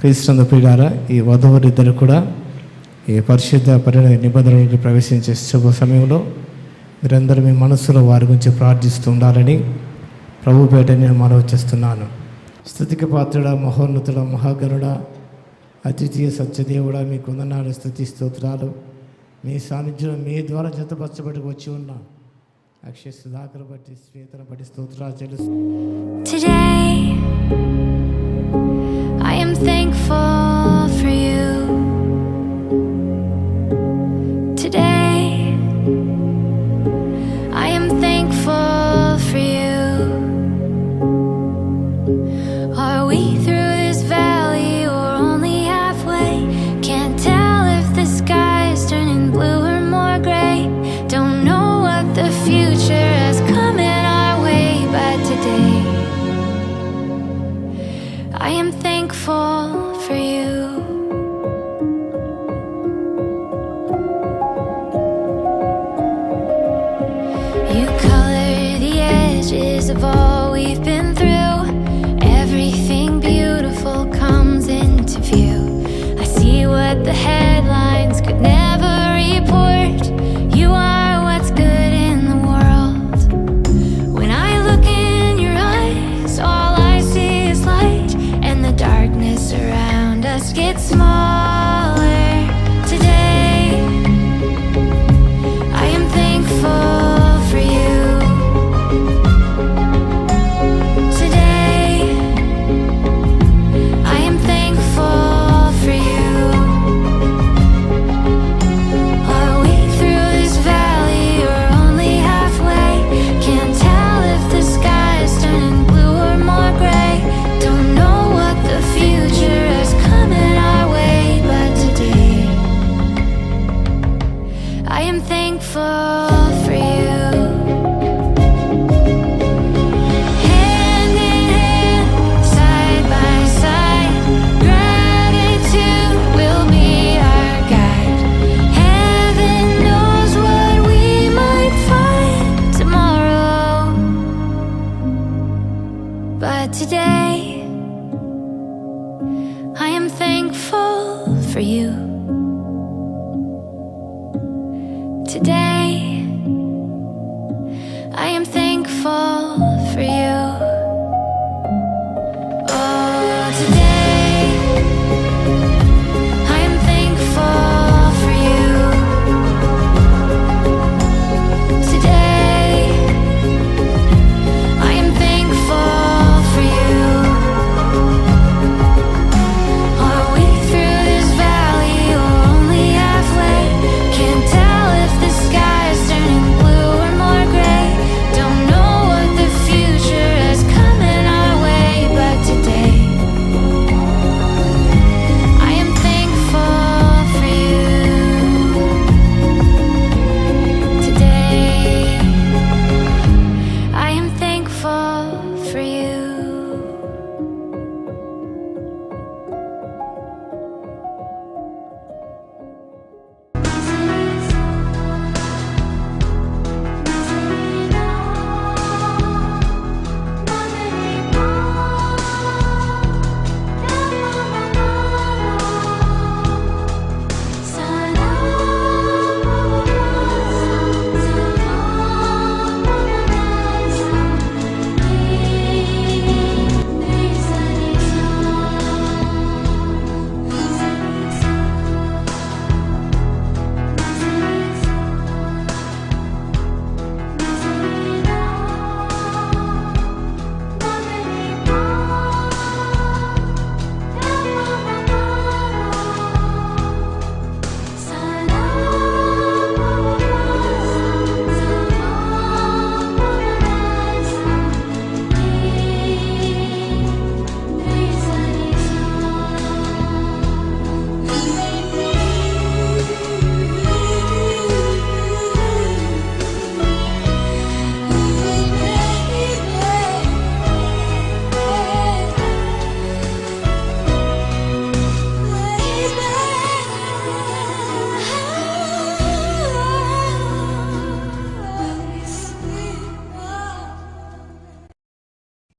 క్రీస్తునందు ప్రియులారా, ఈ వధువరిద్దరు కూడా ఈ పరిశుద్ధ నిబంధనలకు ప్రవేశించే శుభ సమయంలో మీరందరూ మీ మనసులో వారి గురించి ప్రార్థిస్తూ ఉండాలని ప్రభు పేట నేను మనవి చేస్తున్నాను. స్తుతికి పాత్రుడా, మహోన్నతుడ, మహాగణుడ, అద్వితీయ సత్యదేవుడా, మీ కొందనాలు స్తుతి స్తోత్రాలు. మీ సాన్నిధ్యం మీ ద్వారా జతపరచబడి వచ్చి ఉన్నా అక్షయ సుధాకర్ బట్టి శ్వేతను బట్టి స్తోత్రాలు చెల్లిస్తూ Today, I am thankful for you. Today, I am thankful for you. Are we through this valley or only halfway? Can't tell if the sky is turning blue or more gray. Don't know what the future has coming our way, but today I am thankful for you. You color the edges of all we've been through. Everything